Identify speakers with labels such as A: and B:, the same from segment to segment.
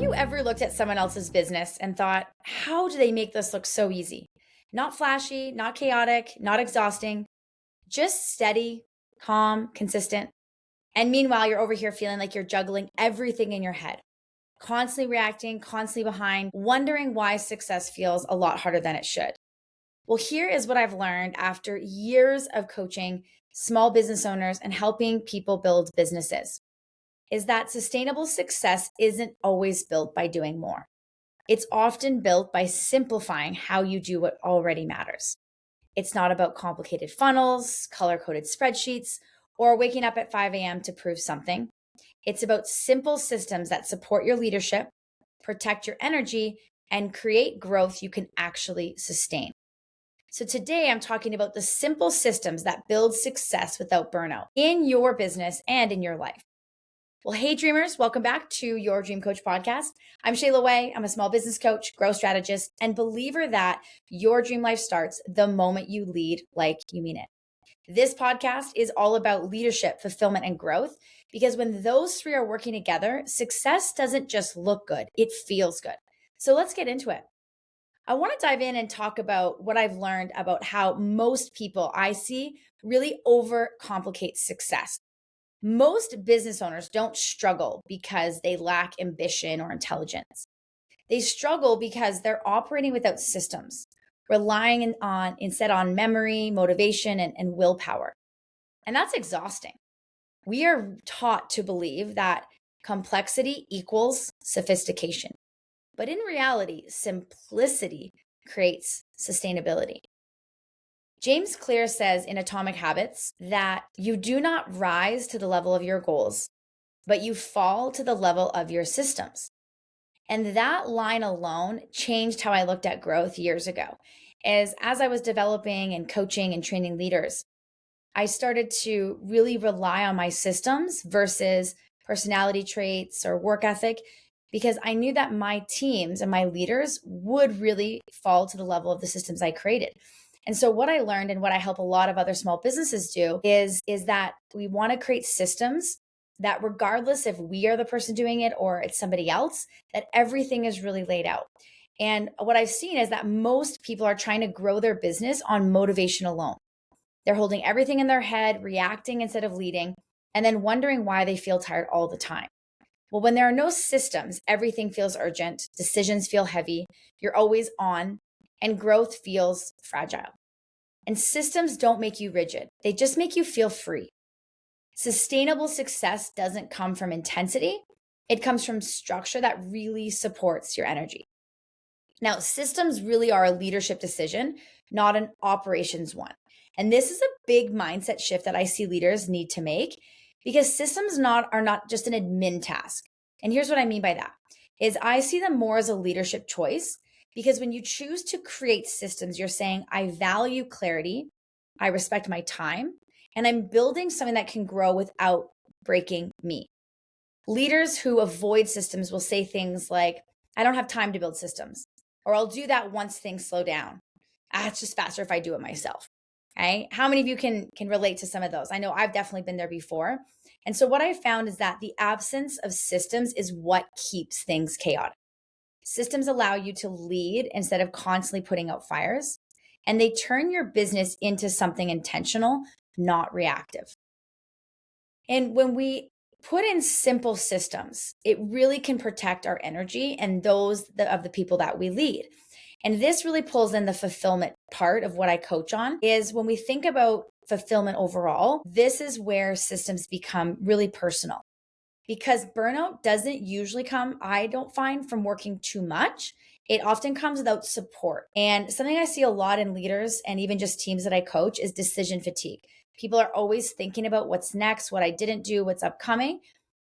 A: you ever looked at someone else's business and thought, how do they make this look so easy? Not flashy, not chaotic, not exhausting, just steady, calm, consistent. And meanwhile, you're over here feeling like you're juggling everything in your head, constantly reacting, constantly behind, wondering why success feels a lot harder than it should. Well, here is what I've learned after years of coaching small business owners and helping people build businesses is that sustainable success isn't always built by doing more. It's often built by simplifying how you do what already matters. It's not about complicated funnels, color coded spreadsheets, or waking up at 5 a.m. to prove something. It's about simple systems that support your leadership, protect your energy, and create growth you can actually sustain. So today I'm talking about the simple systems that build success without burnout in your business and in your life. Well, hey dreamers, welcome back to your Dream Coach podcast. I'm Shayla Wey. I'm a small business coach, growth strategist, and believer that your dream life starts the moment you lead like you mean it. This podcast is all about leadership, fulfillment, and growth, because when those three are working together, success doesn't just look good, it feels good. So let's get into it. I want to dive in and talk about what I've learned about how most people I see really overcomplicate success. Most business owners don't struggle because they lack ambition or intelligence. They struggle because they're operating without systems, relying instead on memory, motivation, and willpower. And that's exhausting. We are taught to believe that complexity equals sophistication. But in reality, simplicity creates sustainability. James Clear says in Atomic Habits that you do not rise to the level of your goals, but you fall to the level of your systems. And that line alone changed how I looked at growth years ago. As I was developing and coaching and training leaders, I started to really rely on my systems versus personality traits or work ethic, because I knew that my teams and my leaders would really fall to the level of the systems I created. And so what I learned and what I help a lot of other small businesses do is that we want to create systems that regardless if we are the person doing it or it's somebody else, that everything is really laid out. And what I've seen is that most people are trying to grow their business on motivation alone. They're holding everything in their head, reacting instead of leading, and then wondering why they feel tired all the time. Well, when there are no systems, everything feels urgent, decisions feel heavy, you're always on, and growth feels fragile. And systems don't make you rigid. They just make you feel free. Sustainable success doesn't come from intensity. It comes from structure that really supports your energy. Now, systems really are a leadership decision, not an operations one. And this is a big mindset shift that I see leaders need to make, because systems are not just an admin task. And here's what I mean by that is I see them more as a leadership choice. Because when you choose to create systems, you're saying, I value clarity, I respect my time, and I'm building something that can grow without breaking me. Leaders who avoid systems will say things like, I don't have time to build systems, or I'll do that once things slow down. It's just faster if I do it myself. Okay? How many of you can relate to some of those? I know I've definitely been there before. And so what I found is that the absence of systems is what keeps things chaotic. Systems allow you to lead instead of constantly putting out fires, and they turn your business into something intentional, not reactive. And when we put in simple systems, it really can protect our energy and those of the people that we lead. And this really pulls in the fulfillment part of what I coach on, is when we think about fulfillment overall, this is where systems become really personal. Because burnout doesn't usually come, I don't find, from working too much. It often comes without support. And something I see a lot in leaders and even just teams that I coach is decision fatigue. People are always thinking about what's next, what I didn't do, what's upcoming.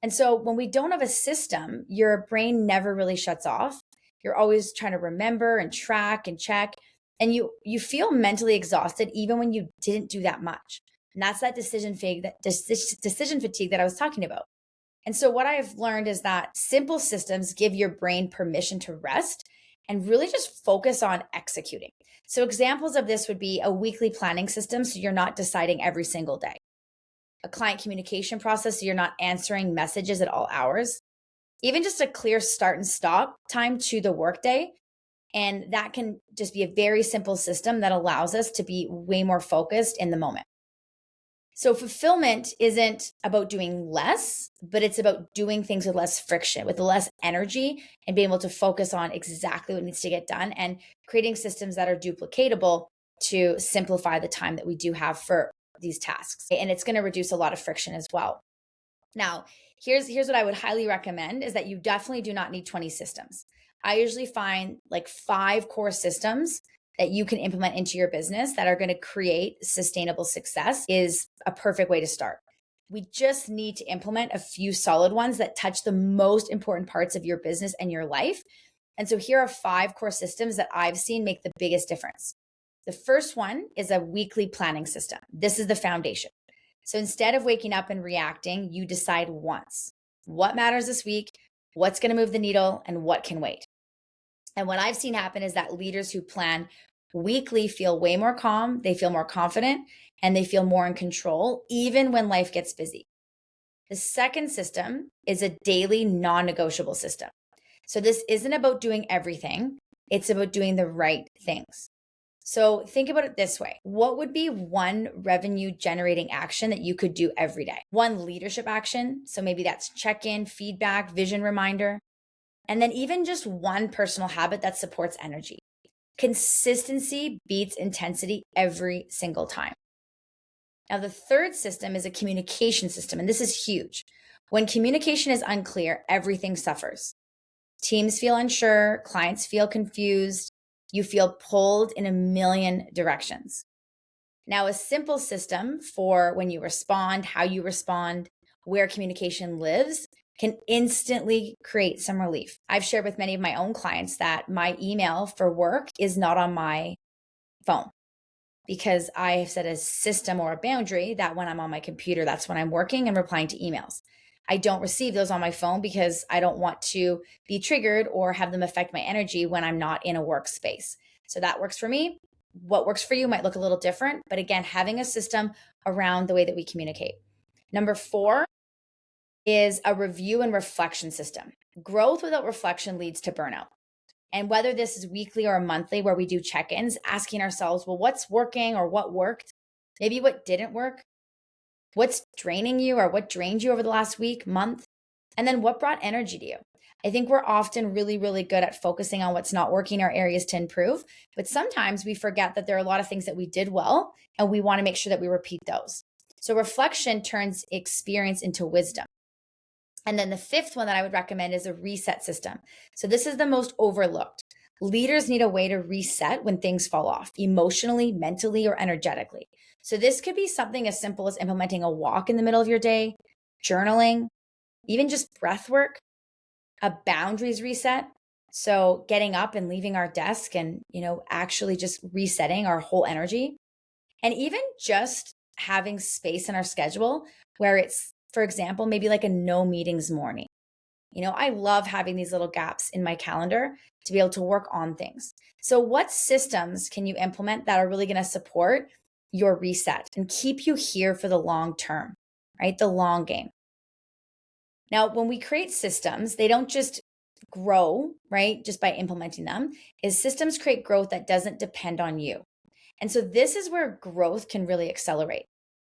A: And so when we don't have a system, your brain never really shuts off. You're always trying to remember and track and check. And you feel mentally exhausted even when you didn't do that much. And that's that decision fatigue that I was talking about. And so what I've learned is that simple systems give your brain permission to rest and really just focus on executing. So examples of this would be a weekly planning system, so you're not deciding every single day. A client communication process, so you're not answering messages at all hours. even just a clear start and stop time to the workday. And that can just be a very simple system that allows us to be way more focused in the moment. So fulfillment isn't about doing less, but it's about doing things with less friction, with less energy, and being able to focus on exactly what needs to get done and creating systems that are duplicatable to simplify the time that we do have for these tasks. And it's going to reduce a lot of friction as well. Now, here's what I would highly recommend is that you definitely do not need 20 systems. I usually find like 5 core systems that you can implement into your business that are going to create sustainable success is a perfect way to start. We just need to implement a few solid ones that touch the most important parts of your business and your life. And so here are 5 core systems that I've seen make the biggest difference. The first one is a weekly planning system. This is the foundation. So instead of waking up and reacting, you decide once what matters this week, what's going to move the needle, and what can wait. And what I've seen happen is that leaders who plan weekly feel way more calm, they feel more confident, and they feel more in control, even when life gets busy. The second system is a daily non-negotiable system. So this isn't about doing everything, it's about doing the right things. So think about it this way. What would be one revenue generating action that you could do every day? One leadership action. So maybe that's check-in, feedback, vision reminder. And then even just one personal habit that supports energy. Consistency beats intensity every single time. Now, the third system is a communication system, and this is huge. When communication is unclear, everything suffers. Teams feel unsure, clients feel confused, you feel pulled in a million directions. Now, a simple system for when you respond, how you respond, where communication lives can instantly create some relief. I've shared with many of my own clients that my email for work is not on my phone because I have set a system or a boundary that when I'm on my computer, that's when I'm working and replying to emails. I don't receive those on my phone because I don't want to be triggered or have them affect my energy when I'm not in a workspace. So that works for me. What works for you might look a little different, but again, having a system around the way that we communicate. Number 4 is a review and reflection system. Growth without reflection leads to burnout. And whether this is weekly or monthly where we do check-ins, asking ourselves, well, what's working or what worked? Maybe what didn't work? What's draining you or what drained you over the last week, month? And then what brought energy to you? I think we're often really, really good at focusing on what's not working, our areas to improve. But sometimes we forget that there are a lot of things that we did well, and we want to make sure that we repeat those. So reflection turns experience into wisdom. And then the 5th one that I would recommend is a reset system. So this is the most overlooked. Leaders need a way to reset when things fall off, emotionally, mentally, or energetically. So this could be something as simple as implementing a walk in the middle of your day, journaling, even just breath work, a boundaries reset. So getting up and leaving our desk and, actually just resetting our whole energy. And even just having space in our schedule where it's, for example, maybe like a no meetings morning. I love having these little gaps in my calendar to be able to work on things. So what systems can you implement that are really going to support your reset and keep you here for the long term, right? The long game. Now, when we create systems, they don't just grow, right? Just by implementing them. Systems create growth that doesn't depend on you. And so this is where growth can really accelerate.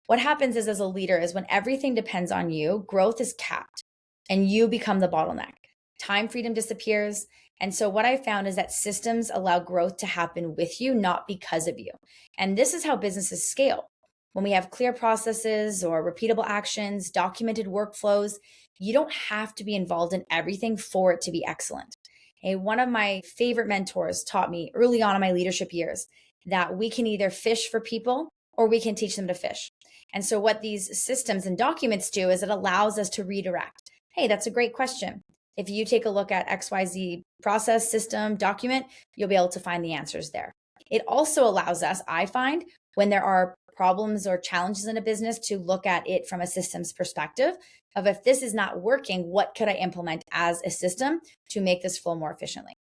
A: What happens is as a leader is when everything depends on you, growth is capped and you become the bottleneck. Time freedom disappears. And so what I found is that systems allow growth to happen with you, not because of you. And this is how businesses scale. When we have clear processes or repeatable actions, documented workflows, you don't have to be involved in everything for it to be excellent. One of my favorite mentors taught me early on in my leadership years that we can either fish for people or we can teach them to fish. And so what these systems and documents do is it allows us to redirect. Hey, that's a great question. If you take a look at XYZ process, system, document, you'll be able to find the answers there. It also allows us, I find, when there are problems or challenges in a business to look at it from a systems perspective of if this is not working, what could I implement as a system to make this flow more efficiently?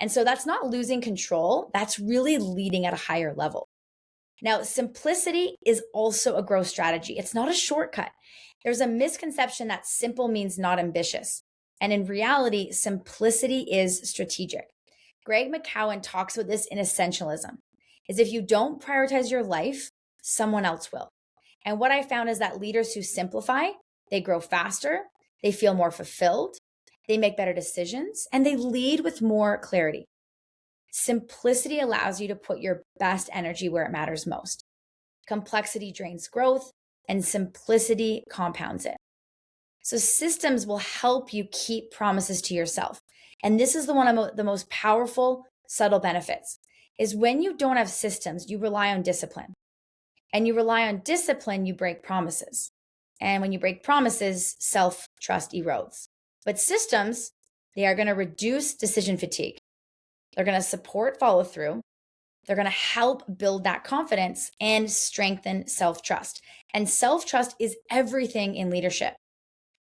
A: And so that's not losing control. That's really leading at a higher level. Now, simplicity is also a growth strategy. It's not a shortcut. There's a misconception that simple means not ambitious. And in reality, simplicity is strategic. Greg McKeown talks about this in Essentialism, is if you don't prioritize your life, someone else will. And what I found is that leaders who simplify, they grow faster, they feel more fulfilled, they make better decisions, and they lead with more clarity. Simplicity allows you to put your best energy where it matters most. Complexity drains growth, and simplicity compounds it. So systems will help you keep promises to yourself. And this is one of the most powerful, subtle benefits, is when you don't have systems, you rely on discipline. And you rely on discipline, you break promises. And when you break promises, self-trust erodes. But systems, they are going to reduce decision fatigue. They're going to support follow through. They're going to help build that confidence and strengthen self-trust. And self-trust is everything in leadership.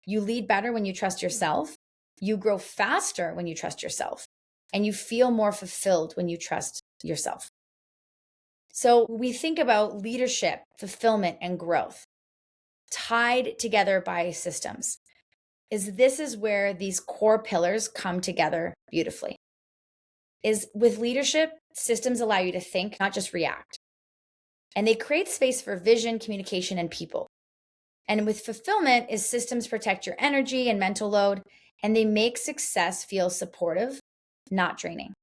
A: You lead better when you trust yourself. You grow faster when you trust yourself. And you feel more fulfilled when you trust yourself. So we think about leadership, fulfillment, and growth tied together by systems. This is where these core pillars come together beautifully. Is with leadership, systems allow you to think, not just react. And they create space for vision, communication, and people. And with fulfillment, is systems protect your energy and mental load, and they make success feel supportive, not draining.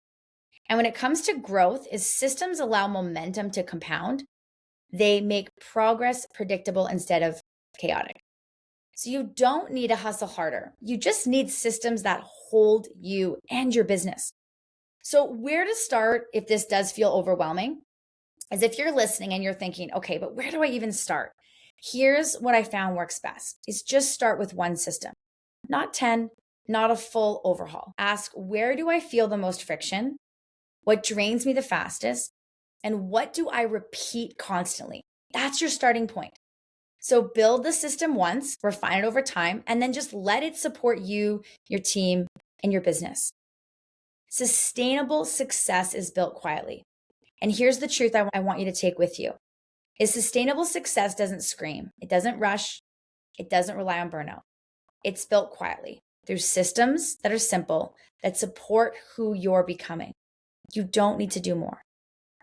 A: And when it comes to growth, is systems allow momentum to compound. They make progress predictable instead of chaotic. So you don't need to hustle harder. You just need systems that hold you and your business. So where to start if this does feel overwhelming is if you're listening and you're thinking, okay, but where do I even start? Here's what I found works best is just start with one system, not 10, not a full overhaul. Ask, where do I feel the most friction? What drains me the fastest? And what do I repeat constantly? That's your starting point. So build the system once, refine it over time, and then just let it support you, your team, and your business. Sustainable success is built quietly. And here's the truth I want you to take with you. Is sustainable success doesn't scream. It doesn't rush. It doesn't rely on burnout. It's built quietly through systems that are simple, that support who you're becoming. You don't need to do more.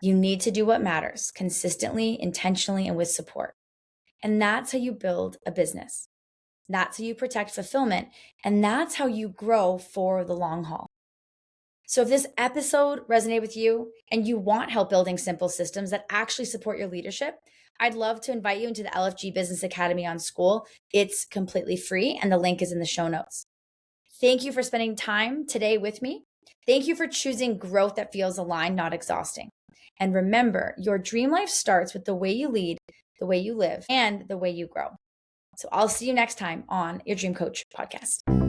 A: You need to do what matters consistently, intentionally, and with support. And that's how you build a business. That's how you protect fulfillment. And that's how you grow for the long haul. So if this episode resonated with you and you want help building simple systems that actually support your leadership, I'd love to invite you into the LFG Business Academy on School. It's completely free and the link is in the show notes. Thank you for spending time today with me. Thank you for choosing growth that feels aligned, not exhausting. And remember, your dream life starts with the way you lead, the way you live, and the way you grow. So I'll see you next time on your Dream Coach podcast.